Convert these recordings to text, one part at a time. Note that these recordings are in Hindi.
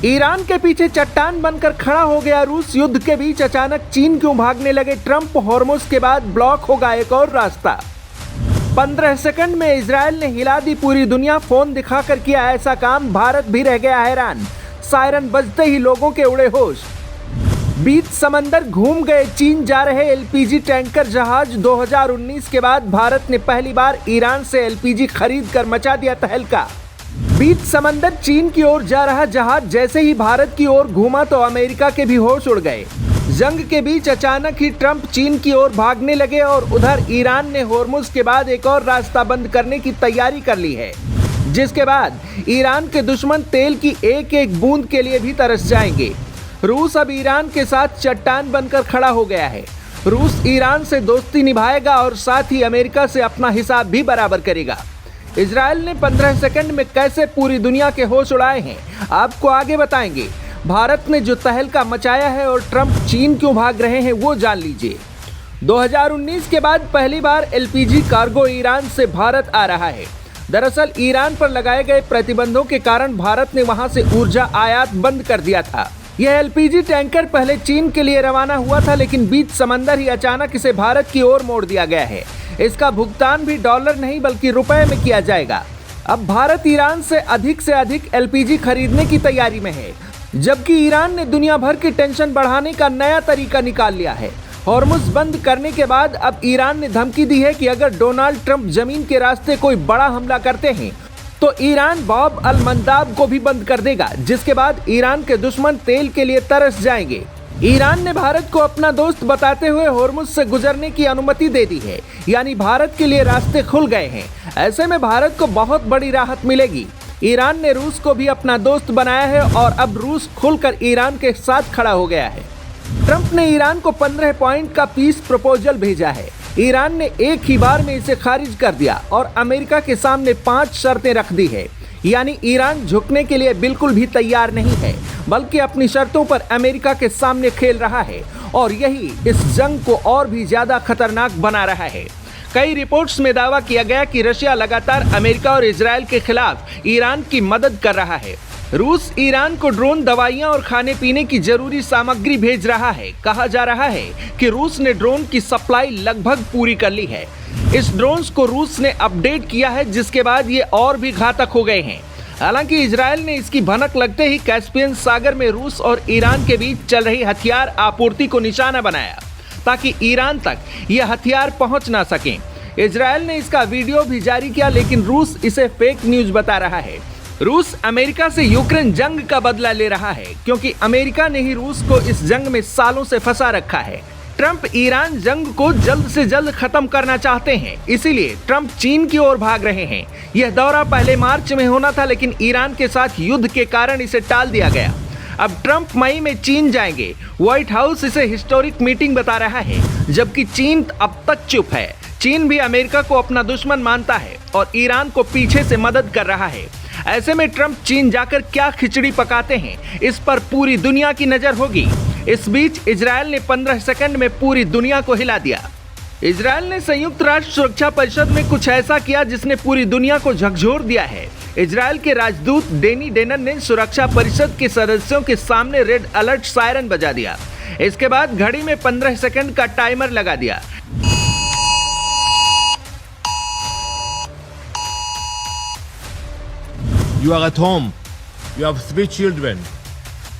ईरान के पीछे चट्टान बनकर खड़ा हो गया रूस। युद्ध के बीच अचानक चीन क्यों भागने लगे ट्रंप। हॉर्मुज के बाद ब्लॉक होगा एक और रास्ता। 15 सेकंड में इजराइल ने हिला दी पूरी दुनिया। फोन दिखाकर किया ऐसा काम, भारत भी रह गया हैरान। सायरन बजते ही लोगों के उड़े होश। बीच समंदर घूम गए चीन जा रहे एलपीजी टैंकर जहाज। 2019 के बाद भारत ने पहली बार ईरान से एलपीजी खरीद कर मचा दिया तहलका। बीच समंदर चीन की ओर जा रहा जहाज जैसे ही भारत की ओर घूमा तो अमेरिका के भी होश उड़ गए। जंग के बीच अचानक ही ट्रंप चीन की ओर भागने लगे और उधर ईरान ने हॉर्मुज के बाद एक और रास्ता बंद करने की तैयारी कर ली है, जिसके बाद ईरान के दुश्मन तेल की एक एक बूंद के लिए भी तरस जाएंगे। रूस अब ईरान के साथ चट्टान बनकर खड़ा हो गया है। रूस ईरान से दोस्ती निभाएगा और साथ ही अमेरिका से अपना हिसाब भी बराबर करेगा। इजराइल ने 15 सेकंड में कैसे पूरी दुनिया के होश उड़ाए हैं, आपको आगे बताएंगे। भारत ने जो तहलका मचाया है और ट्रंप चीन क्यों भाग रहे हैं वो जान लीजिए। 2019 के बाद पहली बार एलपीजी कार्गो ईरान से भारत आ रहा है। दरअसल ईरान पर लगाए गए प्रतिबंधों के कारण भारत ने वहां से ऊर्जा आयात बंद कर दिया था। यह एलपीजी टैंकर पहले चीन के लिए रवाना हुआ था, लेकिन बीच समंदर ही अचानक इसे भारत की ओर मोड़ दिया गया है। इसका भुगतान भी डॉलर नहीं बल्कि रुपए में किया जाएगा। अब भारत ईरान से अधिक एलपीजी खरीदने की तैयारी में है, जबकि ईरान ने दुनिया भर की टेंशन बढ़ाने का नया तरीका निकाल लिया है। हॉर्मुज बंद करने के बाद अब ईरान ने धमकी दी है कि अगर डोनाल्ड ट्रंप जमीन के रास्ते कोई बड़ा हमला करते हैं तो ईरान बाब अल मंदाब को भी बंद कर देगा, जिसके बाद ईरान के दुश्मन तेल के लिए तरस जाएंगे। ईरान ने भारत को अपना दोस्त बताते हुए हॉर्मुज से गुजरने की अनुमति दे दी है, यानी भारत के लिए रास्ते खुल गए हैं। ऐसे में भारत को बहुत बड़ी राहत मिलेगी। ईरान ने रूस को भी अपना दोस्त बनाया है और अब रूस खुलकर ईरान के साथ खड़ा हो गया है। ट्रंप ने ईरान को 15 पॉइंट का पीस प्रपोजल भेजा है। ईरान ने एक ही बार में इसे खारिज कर दिया और अमेरिका के सामने 5 शर्तें रख दी है, यानी ईरान झुकने के लिए बिल्कुल भी तैयार नहीं है, बल्कि अपनी शर्तों पर अमेरिका के सामने खेल रहा है और यही इस जंग को और भी ज्यादा खतरनाक बना रहा है। कई रिपोर्ट्स में दावा किया गया कि रशिया लगातार अमेरिका और इजराइल के खिलाफ ईरान की मदद कर रहा है। रूस ईरान को ड्रोन, दवाइयां और खाने पीने की जरूरी सामग्री भेज रहा है। कहा जा रहा है कि रूस ने ड्रोन की सप्लाई लगभग पूरी कर ली है। इस ड्रोन्स को रूस ने अपडेट किया है, जिसके बाद ये और भी घातक हो गए हैं। हालांकि इजराइल ने इसकी भनक लगते ही कैस्पियन सागर में रूस और ईरान के बीच चल रही हथियार आपूर्ति को निशाना बनाया, ताकि ईरान तक ये हथियार पहुंच ना सकें। इजराइल ने इसका वीडियो भी जारी किया, लेकिन रूस इसे फेक न्यूज बता रहा है। रूस अमेरिका से यूक्रेन जंग का बदला ले रहा है, क्योंकि अमेरिका ने ही रूस को इस जंग में सालों से फंसा रखा है। ट्रंप ईरान जंग को जल्द से जल्द खत्म करना चाहते हैं, इसीलिए ट्रंप चीन की ओर भाग रहे हैं। यह दौरा पहले मार्च में होना था, लेकिन ईरान के साथ युद्ध के कारण इसे टाल दिया गया। अब ट्रंप मई में चीन जाएंगे। व्हाइट हाउस इसे हिस्टोरिक मीटिंग बता रहा है, जबकि चीन अब तक चुप है। चीन भी अमेरिका को अपना दुश्मन मानता है और ईरान को पीछे से मदद कर रहा है। ऐसे में ट्रंप चीन जाकर क्या खिचड़ी पकाते हैं, इस पर पूरी दुनिया की नजर होगी। इस बीच इजराइल ने 15 सेकंड में पूरी दुनिया को हिला दिया। इजराइल ने संयुक्त राष्ट्र सुरक्षा परिषद में कुछ ऐसा किया जिसने पूरी दुनिया को झकझोर दिया है। इजराइल के राजदूत डेनी डेनन ने सुरक्षा परिषद के सदस्यों के सामने रेड अलर्ट सायरन बजा दिया। इसके बाद घड़ी में 15 सेकंड का टाइमर लगा दिया। You are at home. You have 3 children.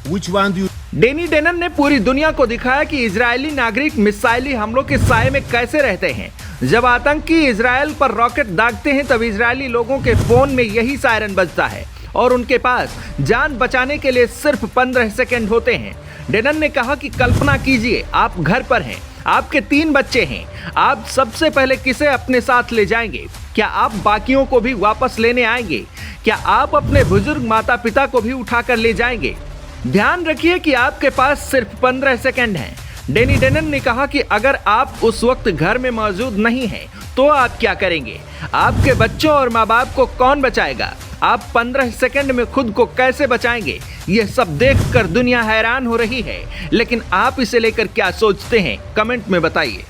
Which one do you? डेनी डेनन ने पूरी दुनिया को दिखाया कि इजरायली नागरिक मिसाइली हमलों के साए में कैसे रहते हैं। जब आतंकी इजरायल पर रॉकेट दागते हैं तब इजरायली लोगों के फोन में यही सायरन बजता है और उनके पास जान बचाने के लिए सिर्फ 15 सेकंड होते हैं। डेनन ने कहा कि कल्पना कीजिए, आप घर पर हैं, आपके 3 बच्चे हैं, आप सबसे पहले किसे अपने साथ ले जाएंगे? क्या आप बाकियों को भी वापस लेने आएंगे? क्या आप अपने बुजुर्ग माता पिता को भी उठाकर ले जाएंगे? ध्यान रखिए कि आपके पास सिर्फ 15 सेकंड हैं। डेनी डेनन ने कहा कि अगर आप उस वक्त घर में मौजूद नहीं हैं, तो आप क्या करेंगे? आपके बच्चों और माँ बाप को कौन बचाएगा? आप 15 सेकंड में खुद को कैसे बचाएंगे? यह सब देखकर दुनिया हैरान हो रही है, लेकिन आप इसे लेकर क्या सोचते हैं? कमेंट में बताइए।